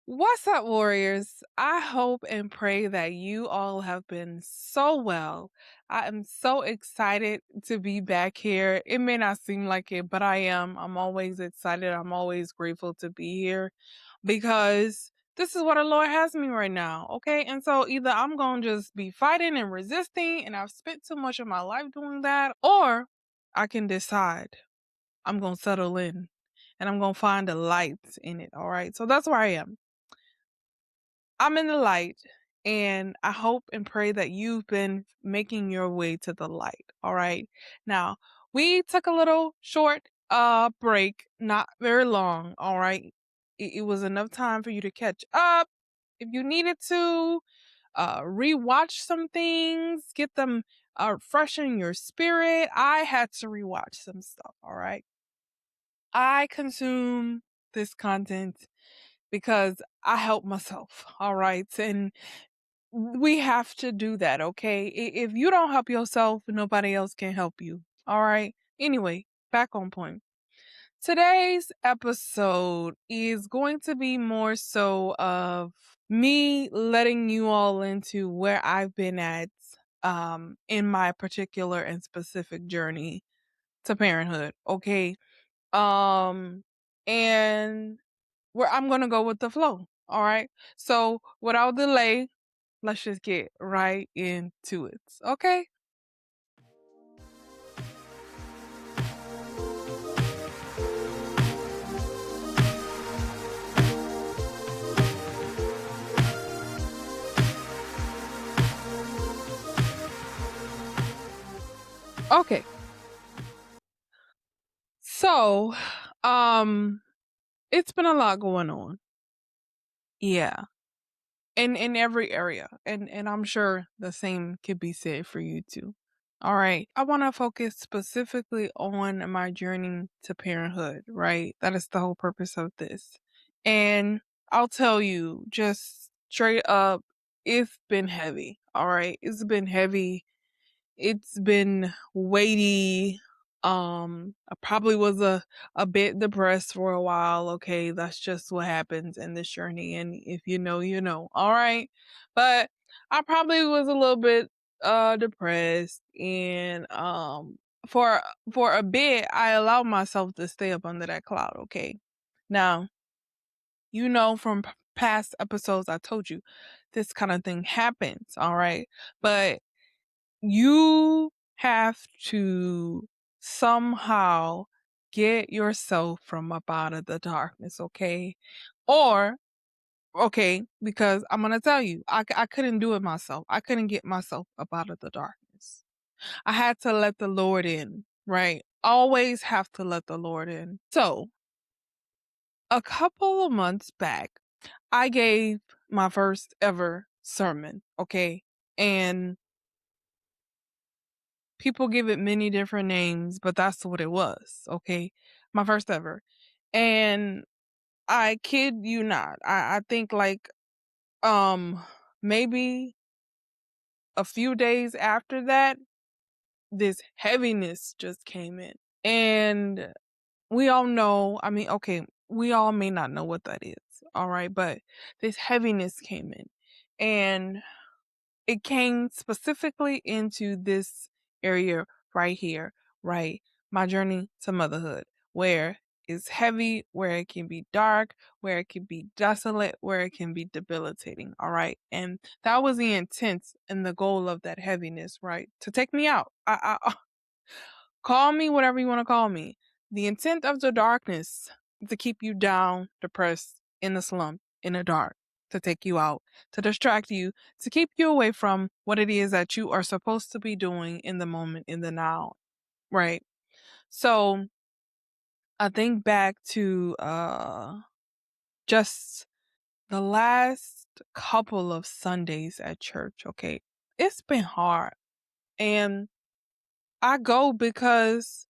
What's up, warriors? I hope and pray that you all have been so well. I am so excited to be back here. It may not seem like it, but I am. I'm always excited. I'm always grateful to be here because this is what the Lord has me right now. Okay. And so either I'm going to just be fighting and resisting, and I've spent too much of my life doing that, or I can decide I'm going to settle in and I'm going to find the light in it. All right. So that's where I am. I'm in the light, and I hope and pray that you've been making your way to the light. All right. Now, we took a little short break, not very long. All right. It was enough time for you to catch up if you needed to, rewatch some things, get them fresh in your spirit. I had to rewatch some stuff. All right. I consume this content because I help myself. All right. And we have to do that, okay? If you don't help yourself, nobody else can help you. All right. Anyway, back on point. Today's episode is going to be more so of me letting you all into where I've been at in my particular and specific journey to parenthood, okay? Um and where I'm going to go with the flow. All right. So, without delay, let's just get right into it. Okay. Okay. So, um, it's been a lot going on. Yeah. In every area. And I'm sure the same could be said for you too. All right. I want to focus specifically on my journey to parenthood, right? That is the whole purpose of this. And I'll tell you just straight up, it's been heavy. All right. It's been heavy. It's been weighty. I probably was a bit depressed for a while. Okay, that's just what happens in this journey. And if you know, you know. All right. But I probably was a little bit depressed, and for a bit I allowed myself to stay up under that cloud, okay? Now, you know from past episodes I told you this kind of thing happens, all right? But you have to somehow get yourself from up out of the darkness, okay? Or, okay, because I'm going to tell you, I couldn't do it myself. I couldn't get myself up out of the darkness. I had to let the Lord in, right? Always have to let the Lord in. So, a couple of months back, I gave my first ever sermon, okay? And people give it many different names, but that's what it was, okay? My first ever. And I kid you not, I think like um maybe a few days after that, this heaviness just came in. And we all know, I mean, okay, we all may not know what that is, all right? But this heaviness came in. And it came specifically into this area right here, right? My journey to motherhood, where it's heavy, where it can be dark, where it can be desolate, where it can be debilitating, all right? And that was the intent and the goal of that heaviness, right? To take me out. Call me whatever you want to call me. The intent of the darkness is to keep you down, depressed, in the slump, in the dark, to take you out, to distract you, to keep you away from what it is that you are supposed to be doing in the moment, in the now, right? So I think back to just the last couple of Sundays at church, okay? It's been hard. And I go because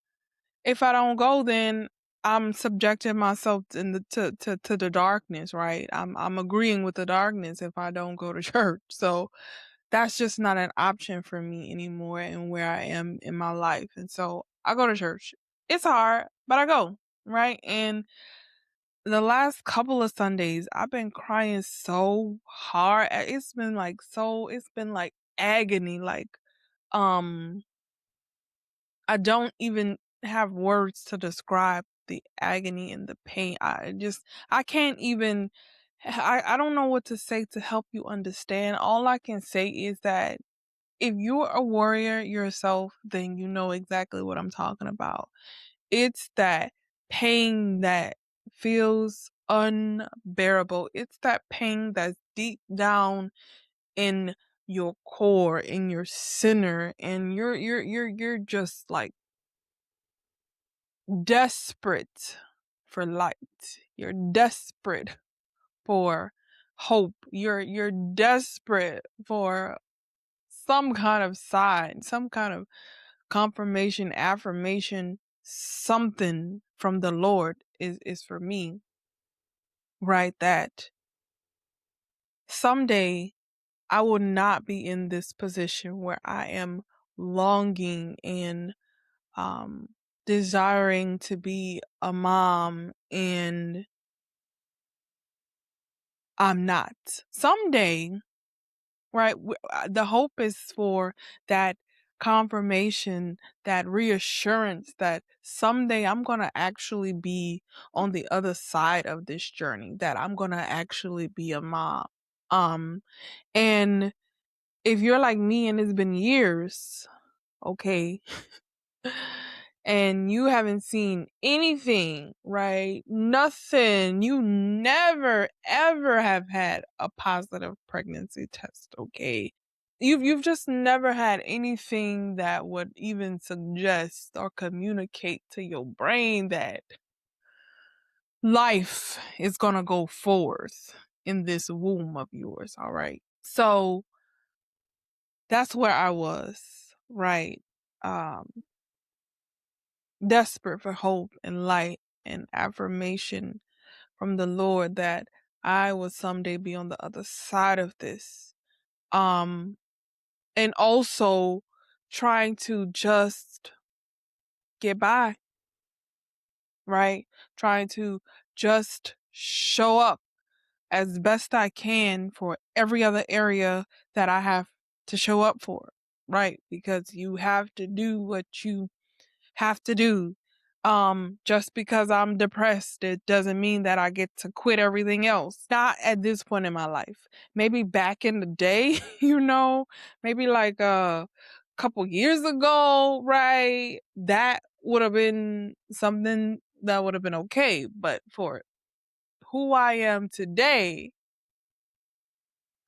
if I don't go, then I'm subjecting myself in to the darkness, right? I'm agreeing with the darkness if I don't go to church. So that's just not an option for me anymore and where I am in my life. And so I go to church. It's hard, but I go, right? And the last couple of Sundays, I've been crying so hard. It's been like agony. Um, I don't even have words to describe the agony and the pain. I can't even, I don't know what to say to help you understand. All I can say is that if you're a warrior yourself, then you know exactly what I'm talking about. It's that pain that feels unbearable. It's that pain that's deep down in your core, in your center, and you're just like desperate for light. You're desperate for hope. You're desperate for some kind of sign, some kind of confirmation, affirmation, something from the Lord is for me, right? That someday I will not be in this position where I am longing and um desiring to be a mom and I'm not. Someday, right? The hope is for that confirmation, that reassurance that someday I'm going to actually be on the other side of this journey, that I'm going to actually be a mom. Um, and if you're like me and it's been years, okay, and you haven't seen anything, right? Nothing. You never ever have had a positive pregnancy test, okay? You've just never had anything that would even suggest or communicate to your brain that life is going to go forth in this womb of yours, all right? So that's where I was, right? Um Desperate for hope and light and affirmation from the Lord that I would someday be on the other side of this. Um, and also trying to just get by, right? Trying to just show up as best I can for every other area that I have to show up for, right? Because you have to do what you have to do. Just because I'm depressed, it doesn't mean that I get to quit everything else. Not at this point in my life. Maybe back in the day, maybe like a couple years ago, right? That would have been something that would have been okay. But for who I am today,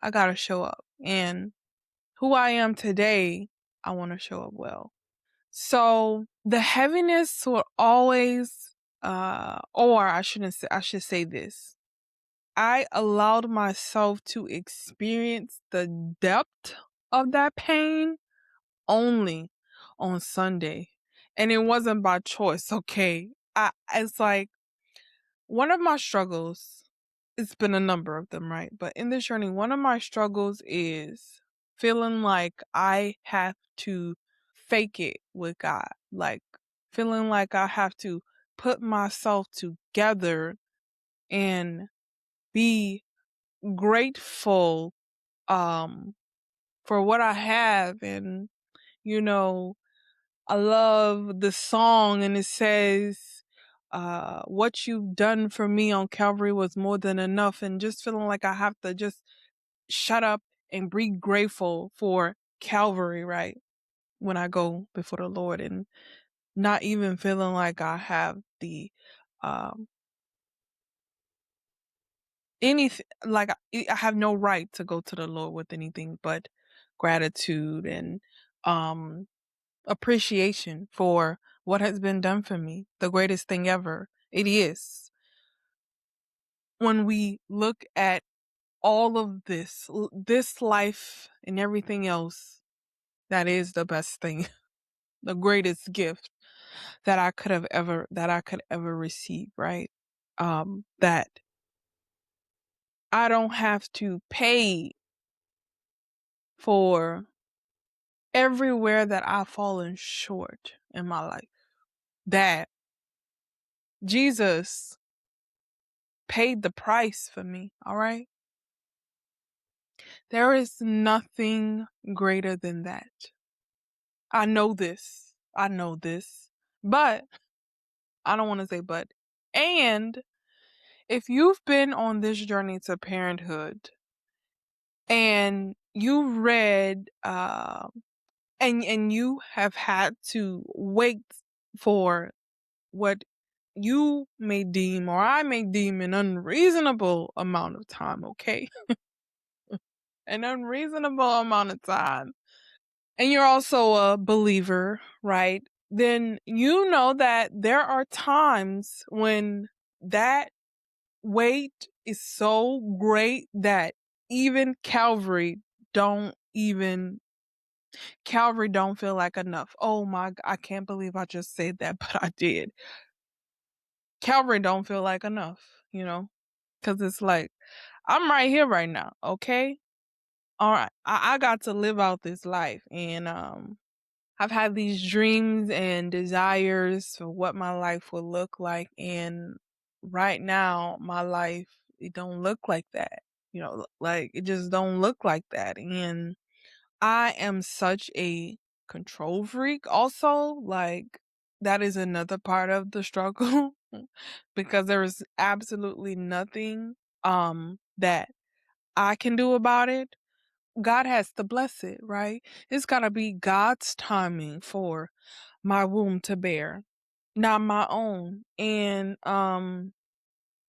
I gotta show up. And who I am today, I want to show up well. So the heaviness will always, or I shouldn't say, I should say this. I allowed myself to experience the depth of that pain only on Sunday. And it wasn't by choice, okay? It's like one of my struggles, it's been a number of them, right? But in this journey, one of my struggles is feeling like I have to fake it with God, like feeling like I have to put myself together and be grateful for what I have. And you know I love the song, and it says what you've done for me on Calvary was more than enough, and just feeling like I have to just shut up and be grateful for Calvary, right? When I go before the Lord, and not even feeling like I have the um anything, like I have no right to go to the Lord with anything but gratitude and um appreciation for what has been done for me, the greatest thing ever. It is. When we look at all of this life and everything else, that is the best thing, the greatest gift that I could ever receive, right? That I don't have to pay for everywhere that I've fallen short in my life. That Jesus paid the price for me, all right? There is nothing greater than that. I know this. I know this. But I don't want to say but. And if you've been on this journey to parenthood and you read and you have had to wait for what you may deem or I may deem an unreasonable amount of time, okay? An unreasonable amount of time. And you're also a believer, right? Then you know that there are times when that weight is so great that even Calvary don't feel like enough. Oh my, I can't believe I just said that, but I did. Calvary don't feel like enough, because it's like, I'm right here right now, okay? All right, I got to live out this life, and I've had these dreams and desires for what my life will look like, and right now my life, it don't look like that. Like it just don't look like that. And I am such a control freak also. Like that is another part of the struggle because there is absolutely nothing that I can do about it. God has to bless it, right? It's got to be God's timing for my womb to bear, not my own. And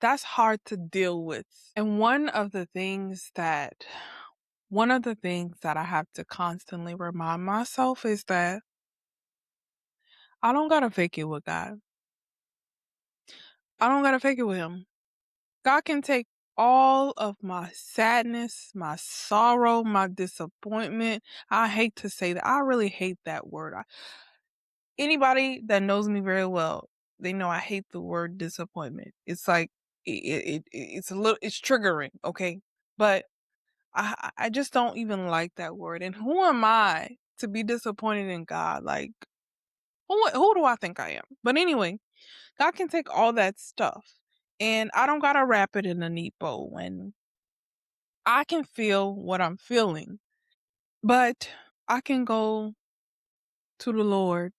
that's hard to deal with. And one of the things that I have to constantly remind myself is that I don't got to fake it with God. I don't got to fake it with him. God can take all of my sadness, my sorrow, my disappointment. I hate to say that. I really hate that word. Anybody that knows me very well, they know I hate the word disappointment. It's like it's it's triggering, okay? But I just don't even like that word. And who am I to be disappointed in God? Like who do I think I am? But anyway, God can take all that stuff, and I don't gotta wrap it in a neat bow. And I can feel what I'm feeling, but I can go to the Lord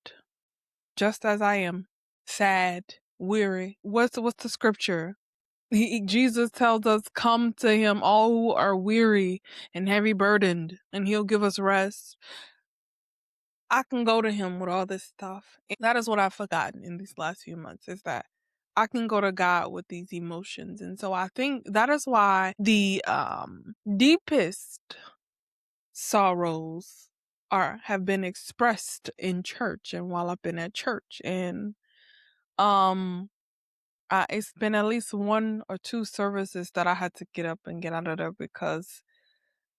just as I am, sad, weary. What's the scripture? Jesus tells us, "Come to Him, all who are weary and heavy burdened, and He'll give us rest." I can go to Him with all this stuff. And that is what I've forgotten in these last few months, is that I can go to God with these emotions. And so I think that is why the deepest sorrows have been expressed in church and while I've been at church. And um it's been at least one or two services that I had to get up and get out of there because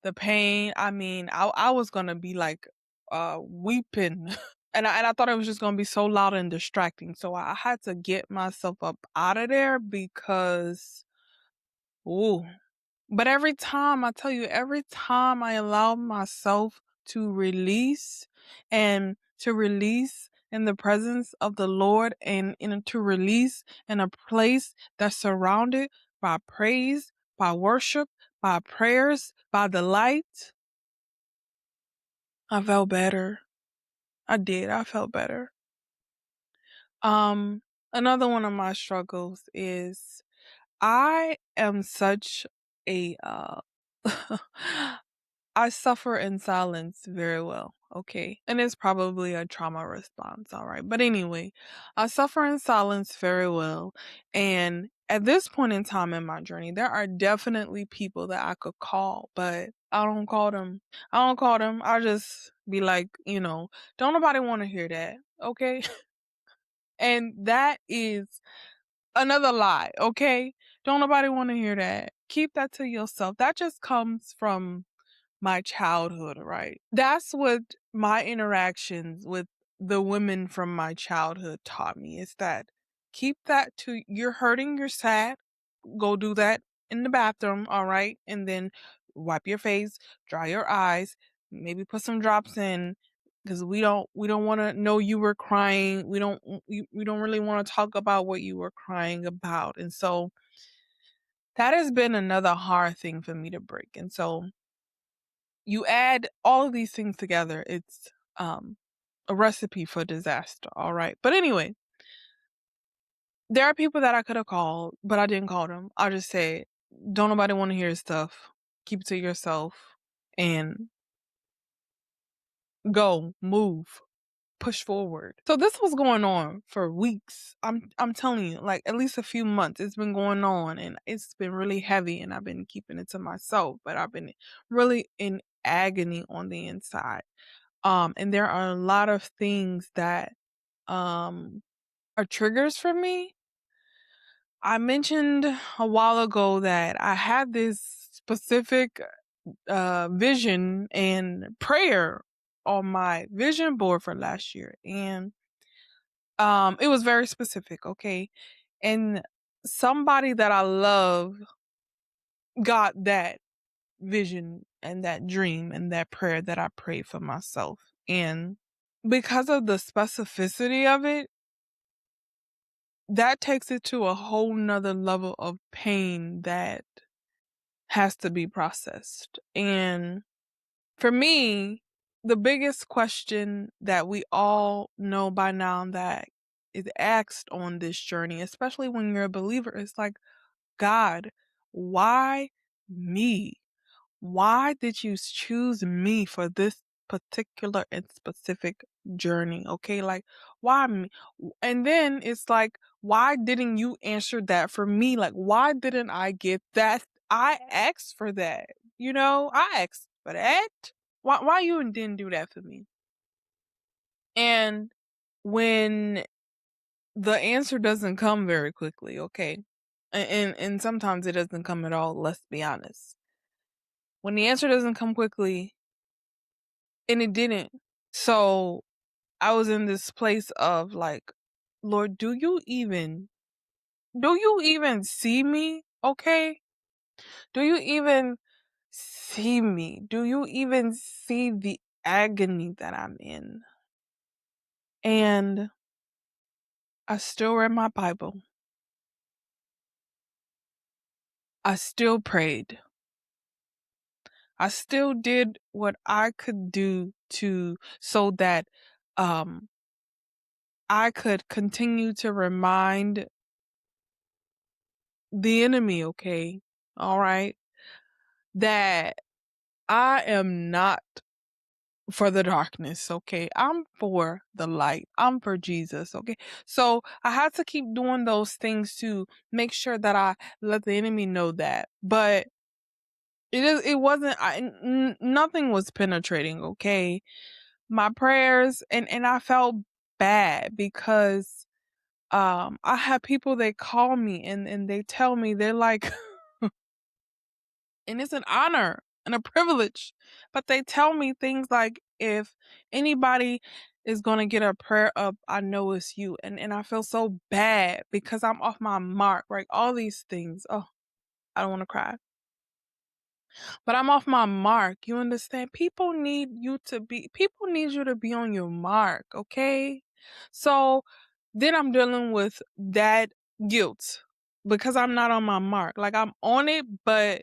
the pain, I mean, I was gonna be like weeping. And I thought it was just gonna be so loud and distracting. So I had to get myself up out of there because ooh. But every time, I tell you, every time I allow myself to release and to release in the presence of the Lord and to release in a place that's surrounded by praise, by worship, by prayers, by the light, I felt better. I did. I felt better. Um, Another one of my struggles is I am such a I suffer in silence very well, okay? And it's probably a trauma response, all right? But anyway, I suffer in silence very well. And at this point in time in my journey, there are definitely people that I could call, but I don't call them. I don't call them. I just be like, don't nobody want to hear that, okay? And that is another lie, okay? Don't nobody want to hear that. Keep that to yourself. That just comes from my childhood, right? That's what my interactions with the women from my childhood taught me, is that keep that to you're hurting, you're sad, go do that in the bathroom, all right? And then wipe your face, dry your eyes, maybe put some drops in because we don't want to know you were crying. We don't really want to talk about what you were crying about. And so that has been another hard thing for me to break. And so you add all of these things together, it's a recipe for disaster, all right? But anyway, there are people that I could have called, but I didn't call them. I just said, don't nobody want to hear stuff. Keep it to yourself and go, move, push forward. So this was going on for weeks. I'm telling you, like at least a few months it's been going on, and it's been really heavy, and I've been keeping it to myself, but I've been really in agony on the inside. And there are a lot of things that are triggers for me. I mentioned a while ago that I had this specific vision and prayer on my vision board for last year, and it was very specific, okay? And somebody that I love got that vision and that dream and that prayer that I prayed for myself. And because of the specificity of it, that takes it to a whole nother level of pain that has to be processed. And for me, the biggest question that we all know by now that is asked on this journey, especially when you're a believer, is like, God, why me? Why did you choose me for this particular and specific journey? Okay, like, why me? And then it's like, why didn't you answer that for me? Like, why didn't I get that? I asked for that. I asked for that. Why you didn't do that for me? And when the answer doesn't come very quickly, okay, and sometimes it doesn't come at all, let's be honest. When the answer doesn't come quickly, and it didn't. So I was in this place of like, Lord, do you even see me? Okay. Do you even see me? Do you even see the agony that I'm in? And I still read my Bible. I still prayed. I still did what I could do so that I could continue to remind the enemy, okay, all right, that I am not for the darkness, okay? I'm for the light. I'm for Jesus, okay? So I had to keep doing those things to make sure that I let the enemy know that. But it wasn't, nothing was penetrating, okay? My prayers, and I felt bad because I have people that call me and they tell me, they're like, and it's an honor and a privilege, but they tell me things like, if anybody is going to get a prayer up, I know it's you. And I feel so bad because I'm off my mark, right? All these things. Oh, I don't want to cry. But I'm off my mark. You understand? People need you to be on your mark, okay? So then I'm dealing with that guilt because I'm not on my mark. Like, I'm on it, but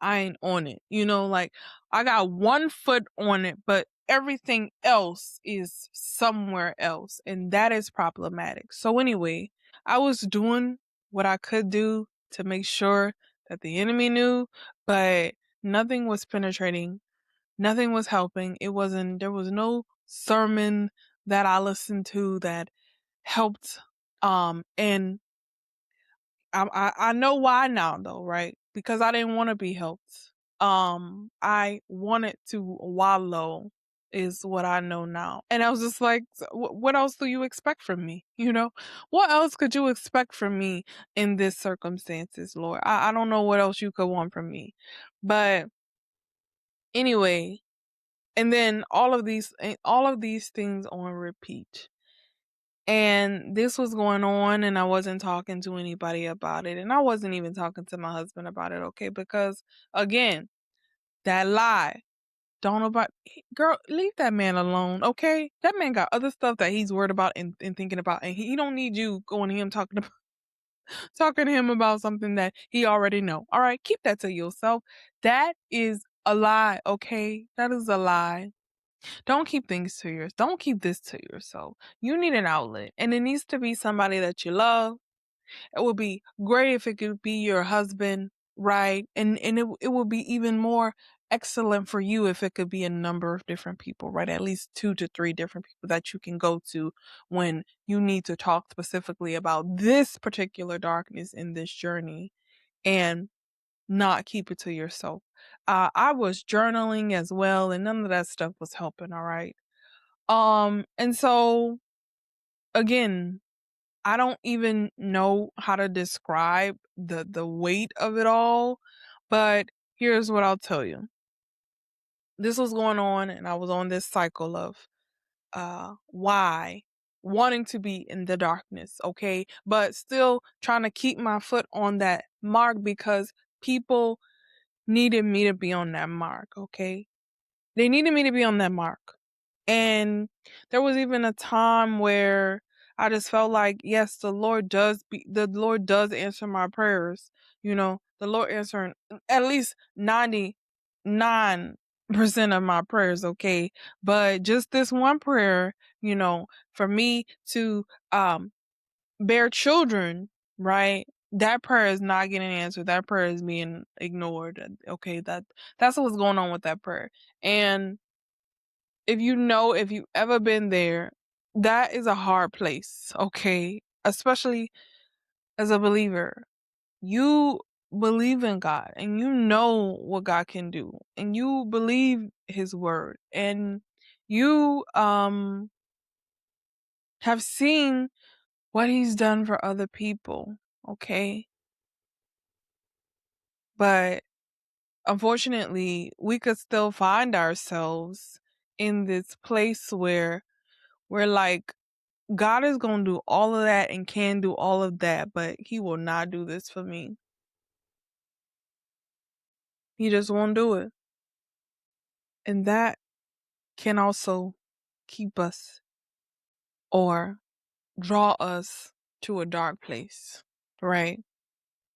I ain't on it. Like, I got one foot on it, but everything else is somewhere else. And that is problematic. So anyway, I was doing what I could do to make sure that the enemy knew, but nothing was penetrating. Nothing was helping. There was no sermon that I listened to that helped. And I know why now though, right? Because I didn't want to be helped. I wanted to wallow is what I know now. And I was just like, what else do you expect from me? What else could you expect from me in this circumstances, Lord? I don't know what else you could want from me. But anyway, and then all of these things on repeat. And this was going on, and I wasn't talking to anybody about it. And I wasn't even talking to my husband about it, okay? Because, again, that lie. Don't nobody... Girl, leave that man alone, okay? That man got other stuff that he's worried about and thinking about. And he don't need you going to him talking about... talking to him about something that he already know. All right, keep that to yourself. That is a lie, okay? That is a lie. Don't keep things to yourself. Don't keep this to yourself. You need an outlet, and it needs to be somebody that you love. It would be great if it could be your husband, right? And it would be even more excellent for you if it could be a number of different people, right? At least 2 to 3 different people that you can go to when you need to talk specifically about this particular darkness in this journey, and not keep it to yourself. I was journaling as well, and none of that stuff was helping, all right? And so again, I don't even know how to describe the weight of it all, but here's what I'll tell you. This was going on, and I was on this cycle of why wanting to be in the darkness, okay? But still trying to keep my foot on that mark because people needed me to be on that mark, okay? They needed me to be on that mark. And there was even a time where I just felt like, yes, the Lord does answer my prayers. The Lord answering at least 99% of my prayers, okay? But just this one prayer, for me to bear children, right? That prayer is not getting answered. That prayer is being ignored. Okay, that's what's going on with that prayer. And if you've ever been there, that is a hard place, okay? Especially as a believer. You believe in God and you know what God can do, and you believe his word, and you have seen what he's done for other people, okay? But unfortunately, we could still find ourselves in this place where we're like, God is going to do all of that and can do all of that, but he will not do this for me. He just won't do it. And that can also keep us or draw us to a dark place, right?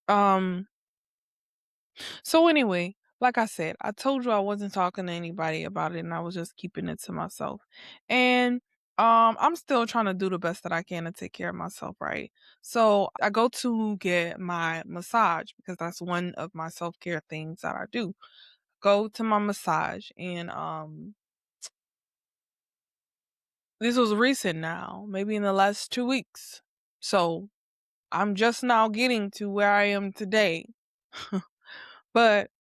Um so anyway, like I said, I told you I wasn't talking to anybody about it, and I was just keeping it to myself. And I'm still trying to do the best that I can to take care of myself, right? So I go to get my massage because that's one of my self-care things that I do. Go to my massage, and this was recent now, maybe in the last 2 weeks. So I'm just now getting to where I am today. But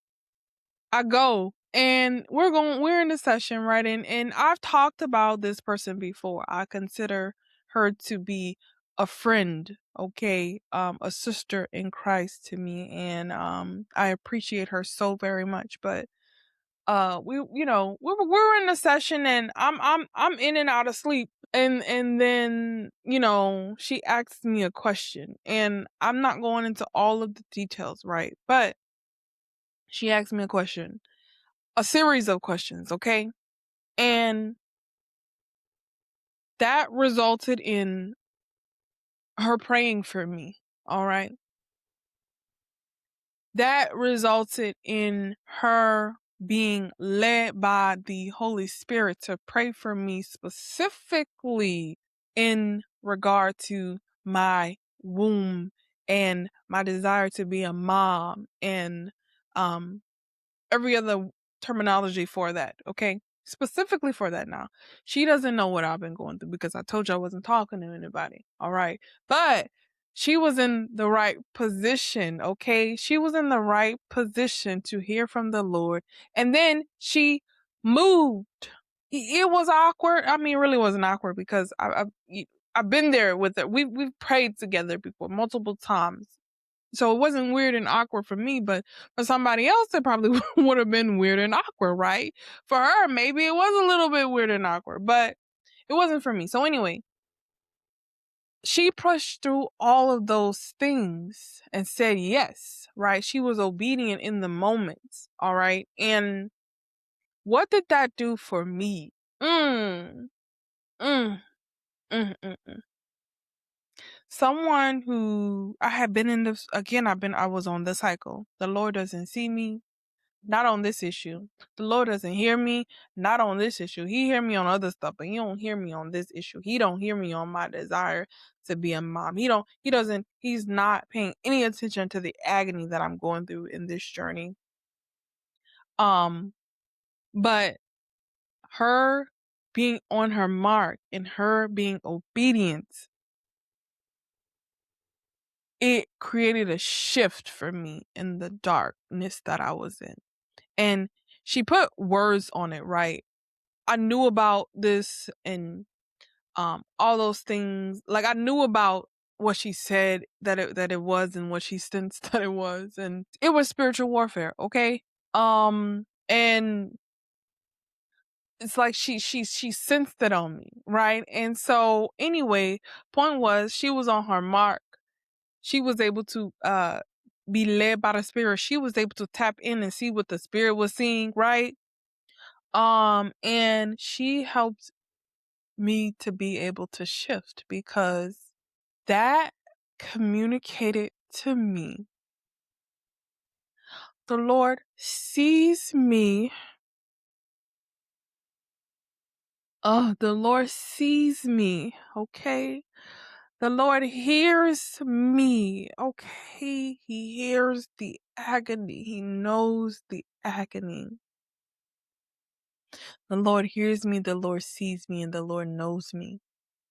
I go, and we're in the session, right? And I've talked about this person before. I consider her to be a friend, okay? A sister in Christ to me, and I appreciate her so very much. But we're in the session, and I'm in and out of sleep. And then, she asks me a question, and I'm not going into all of the details, right? But she asked me a series of questions, okay? And that resulted in her praying for me, all right? That resulted in her being led by the Holy Spirit to pray for me specifically in regard to my womb and my desire to be a mom, and um every other terminology for that, okay? Specifically for that now. She doesn't know what I've been going through because I told you I wasn't talking to anybody, all right? But she was in the right position, okay? She was in the right position to hear from the Lord. And then she moved. It was awkward. I mean, it really wasn't awkward because I've been there with her. We've prayed together before multiple times. So it wasn't weird and awkward for me, but for somebody else, it probably would have been weird and awkward, right? For her, maybe it was a little bit weird and awkward, but it wasn't for me. So anyway, she pushed through all of those things and said yes, right? She was obedient in the moment, all right? And what did that do for me? Mm, mm, mm, mm, mm. someone who I had been in this again, I was on the cycle. The Lord doesn't see me, not on this issue. The Lord doesn't hear me, not on this issue. He hear me on other stuff, but he don't hear me on this issue. He don't hear me on my desire to be a mom. He's not paying any attention to the agony that I'm going through in this journey. But her being on her mark and her being obedient, it created a shift for me in the darkness that I was in. And she put words on it, right? I knew about this and all those things. Like, I knew about what she said that it was and what she sensed that it was, and it was spiritual warfare, okay? And it's like she sensed it on me, right? And so anyway, point was, she was on her mark. She was able to be led by the Spirit. She was able to tap in and see what the Spirit was seeing, right? And she helped me to be able to shift, because that communicated to me the Lord sees me. The Lord sees me, okay? The Lord hears me, okay? He hears the agony. He knows the agony. The Lord hears me, the Lord sees me, and the Lord knows me.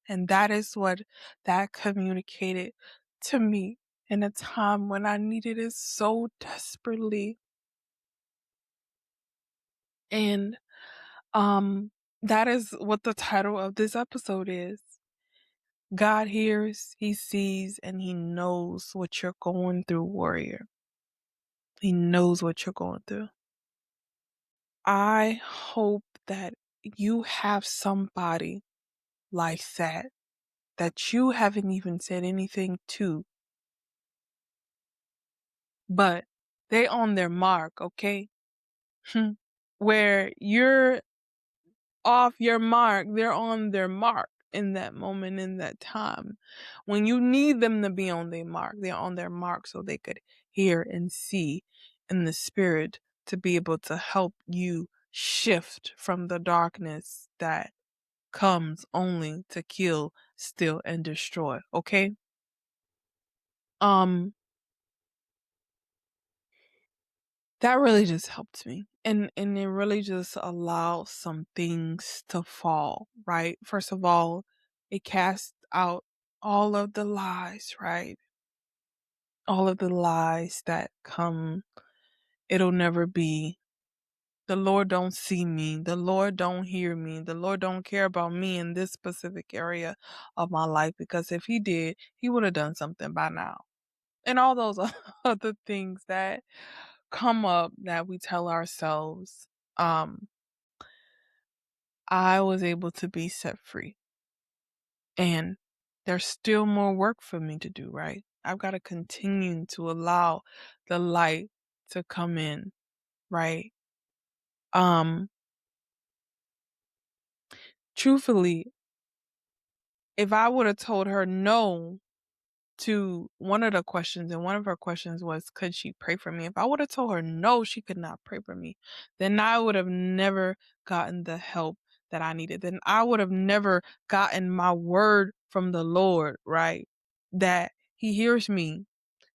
And that is what that communicated to me in a time when I needed it so desperately. And that is what the title of this episode is. God hears, He sees, and He knows what you're going through, warrior. He knows what you're going through. I hope that you have somebody like that you haven't even said anything to, but they on their mark, okay? Where you're off your mark, they're on their mark in that moment, in that time. When you need them to be on their mark, they're on their mark so they could hear and see in the Spirit to be able to help you shift from the darkness that comes only to kill, steal, and destroy, okay? That really just helped me. And it really just allowed some things to fall, right? First of all, it cast out all of the lies, right? All of the lies that come. It'll never be. The Lord don't see me. The Lord don't hear me. The Lord don't care about me in this specific area of my life, because if He did, He would have done something by now. And all those other things that come up that we tell ourselves. I was able to be set free. And there's still more work for me to do, right? I've got to continue to allow the light to come in, right? Truthfully, if I would have told her no to one of the questions, and one of her questions was, could she pray for me? If I would have told her no, she could not pray for me, then I would have never gotten the help that I needed. Then I would have never gotten my word from the Lord, right? That He hears me,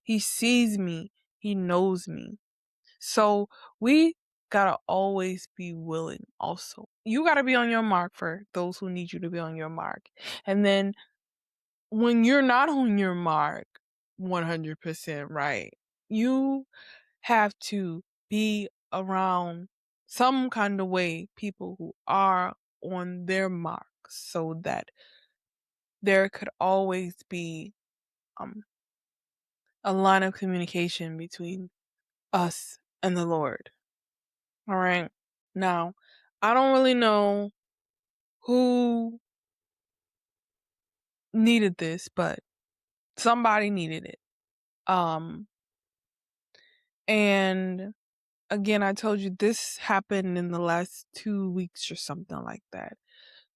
He sees me, He knows me. So we gotta always be willing also. You gotta be on your mark for those who need you to be on your mark. And then when you're not on your mark 100%, right, you have to be around some kind of way people who are on their mark, so that there could always be a line of communication between us and the Lord. All right. Now, I don't really know who needed this, but somebody needed it. And again, I told you this happened in the last 2 weeks or something like that.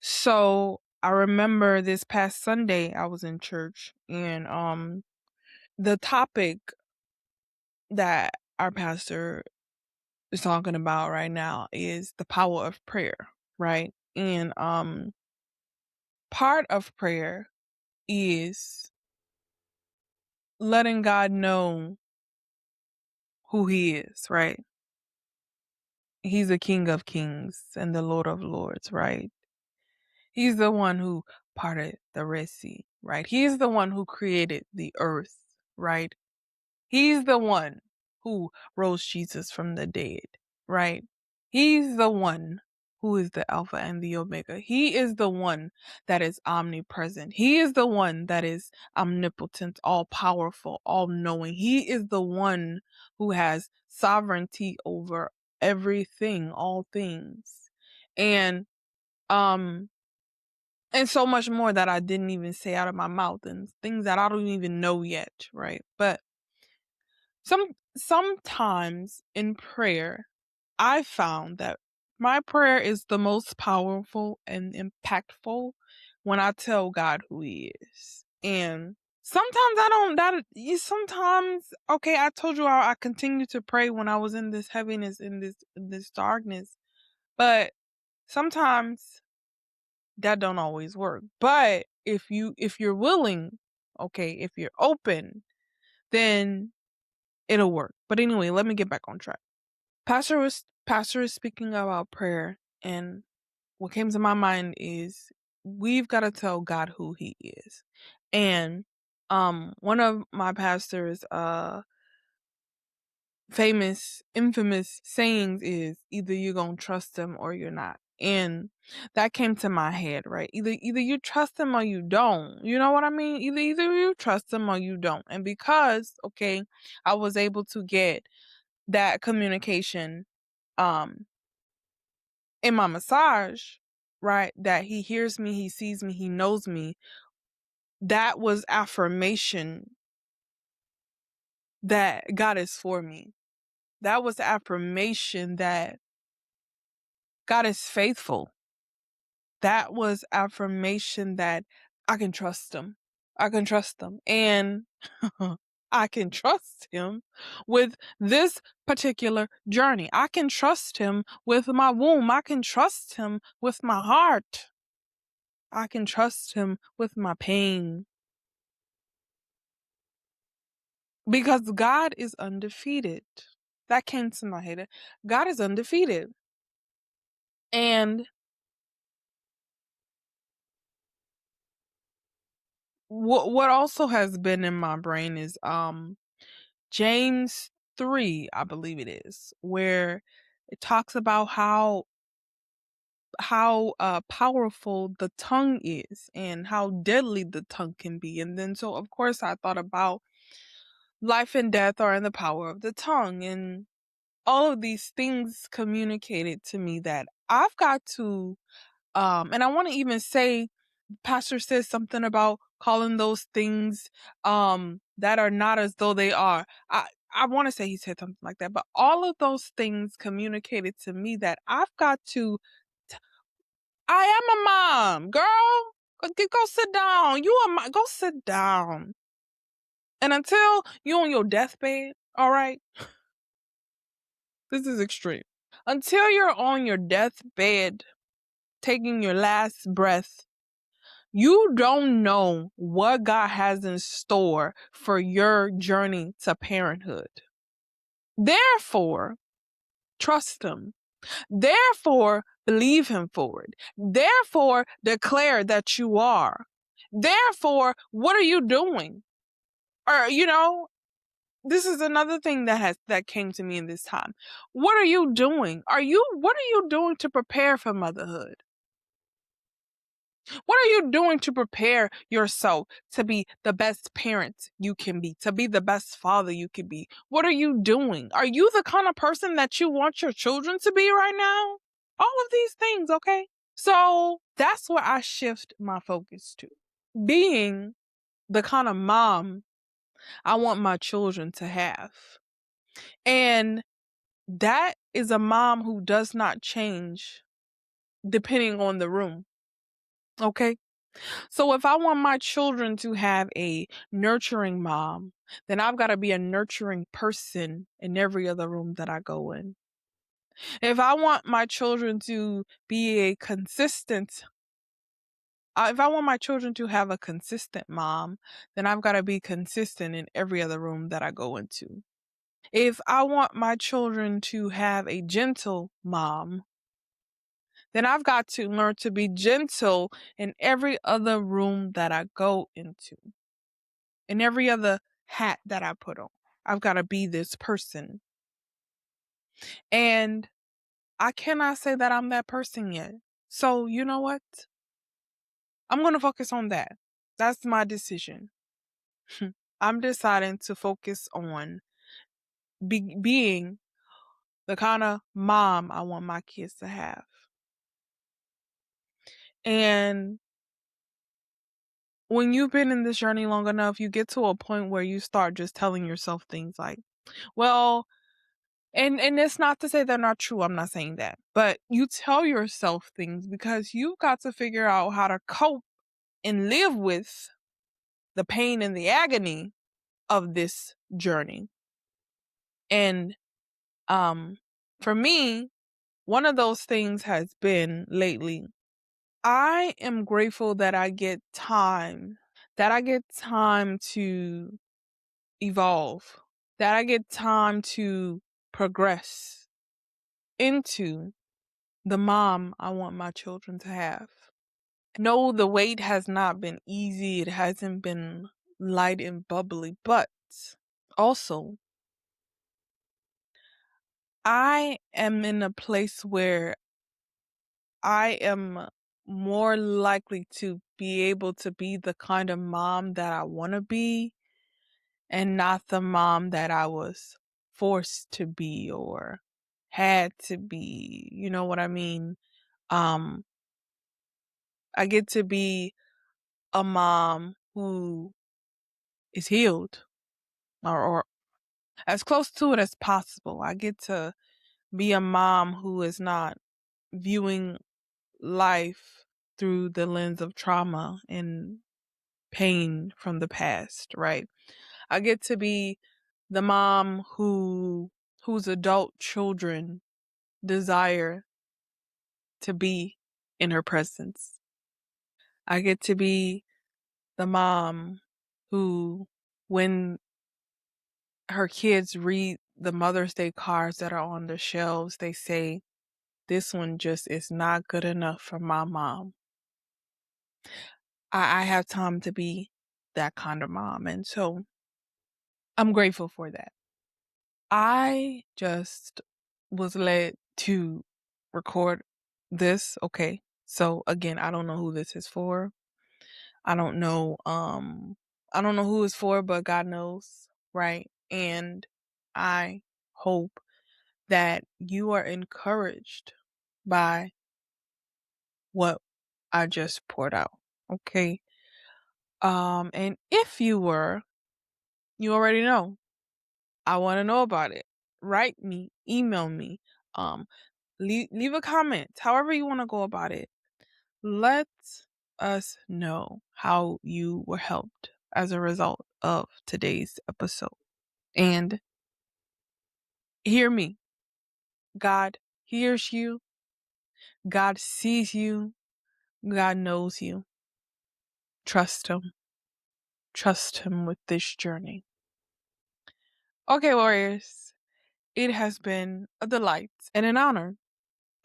So I remember this past Sunday I was in church, and the topic that our pastor is talking about right now is the power of prayer, right? And part of prayer is letting God know who he is, right? He's the King of Kings and the Lord of Lords, right? He's the one who parted the Red Sea, right? He's the one who created the earth, right? He's the one who rose Jesus from the dead, right? He's the one who is the Alpha and the Omega. He is the one that is omnipresent. He is the one that is omnipotent, all powerful, all knowing. He is the one who has sovereignty over everything, all things. And um and so much more that I didn't even say out of my mouth, and things that I don't even know yet, right? But sometimes in prayer, I found that my prayer is the most powerful and impactful when I tell God who he is. And sometimes I don't sometimes, okay, I told you I continued to pray when I was in this heaviness, in this darkness. But sometimes that don't always work. But if you're willing, okay, if you're open, then it'll work. But anyway, let me get back on track. Pastor is speaking about prayer, and what came to my mind is we've got to tell God who he is. And one of my pastor's infamous sayings is either you're gonna trust him or you're not. And that came to my head, right? Either you trust him or you don't. You know what I mean? Either you trust him or you don't. And because, okay, I was able to get that communication um in my massage, right? That he hears me, he sees me, he knows me. That was affirmation that God is for me. That was affirmation that God is faithful. That was affirmation that I can trust him. I can trust him. And I can trust him with this particular journey. I can trust him with my womb. I can trust him with my heart. I can trust him with my pain. Because God is undefeated. That came to my head. God is undefeated. And what also has been in my brain is James 3, I believe it is, where it talks about how powerful the tongue is and how deadly the tongue can be. And then so of course I thought about life and death are in the power of the tongue, and all of these things communicated to me that I've got to and I want to even say, pastor says something about calling those things that are not as though they are. I want to say he said something like that, but all of those things communicated to me that I've got to I am a mom, girl. Go sit down. You are my go sit down. And until you're on your deathbed, all right? This is extreme. Until you're on your deathbed, taking your last breath, you don't know what God has in store for your journey to parenthood. Therefore, trust him. Therefore, believe him for it. Therefore, declare that you are. Therefore, what are you doing? Or, this is another thing that came to me in this time. What are you doing? What are you doing to prepare for motherhood? What are you doing to prepare yourself to be the best parent you can be, to be the best father you can be? What are you doing? Are you the kind of person that you want your children to be right now? All of these things, okay? So that's where I shift my focus to. Being the kind of mom I want my children to have. And that is a mom who does not change depending on the room. Okay? So if I want my children to have a nurturing mom, then I've got to be a nurturing person in every other room that I go in. If I want my children to be if I want my children to have a consistent mom, then I've got to be consistent in every other room that I go into. If I want my children to have a gentle mom, then I've got to learn to be gentle in every other room that I go into, in every other hat that I put on. I've got to be this person. And I cannot say that I'm that person yet. So, you know what? I'm going to focus on that. That's my decision. I'm deciding to focus on being the kind of mom I want my kids to have. And when you've been in this journey long enough, you get to a point where you start just telling yourself things like, well, and it's not to say they're not true. I'm not saying that. But you tell yourself things because you've got to figure out how to cope and live with the pain and the agony of this journey. And for me, one of those things has been lately, I am grateful that I get time to evolve, that I get time to progress into the mom I want my children to have. No, the wait has not been easy. It hasn't been light and bubbly, but also I am in a place where I am more likely to be able to be the kind of mom that I want to be and not the mom that I was forced to be or had to be. You know what I mean? Um, I get to be a mom who is healed or as close to it as possible. I get to be a mom who is not viewing life through the lens of trauma and pain from the past, right? I get to be the mom whose adult children desire to be in her presence. I get to be the mom who, when her kids read the Mother's Day cards that are on the shelves, they say, this one just is not good enough for my mom. I have time to be that kind of mom. And so I'm grateful for that. I just was led to record this. Okay. So again, I don't know who this is for. I don't know who it's for, but God knows, right? And I hope that you are encouraged by what I just poured out. Okay. And if you were, you already know. I want to know about it. Write me, email me, um, leave a comment, however you want to go about it. Let us know how you were helped as a result of today's episode. And hear me. God hears you. God sees you. God knows you. Trust Him. Trust Him with this journey. Okay, warriors. It has been a delight and an honor.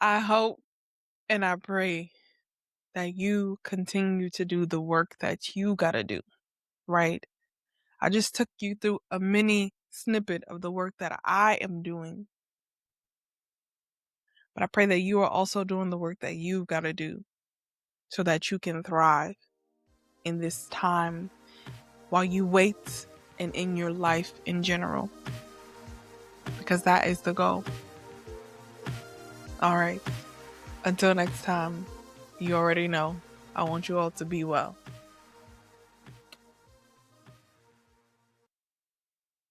I hope and I pray that you continue to do the work that you gotta do, right? I just took you through a mini snippet of the work that I am doing. But I pray that you are also doing the work that you've got to do so that you can thrive in this time while you wait and in your life in general. Because that is the goal. All right. Until next time, you already know. I want you all to be well.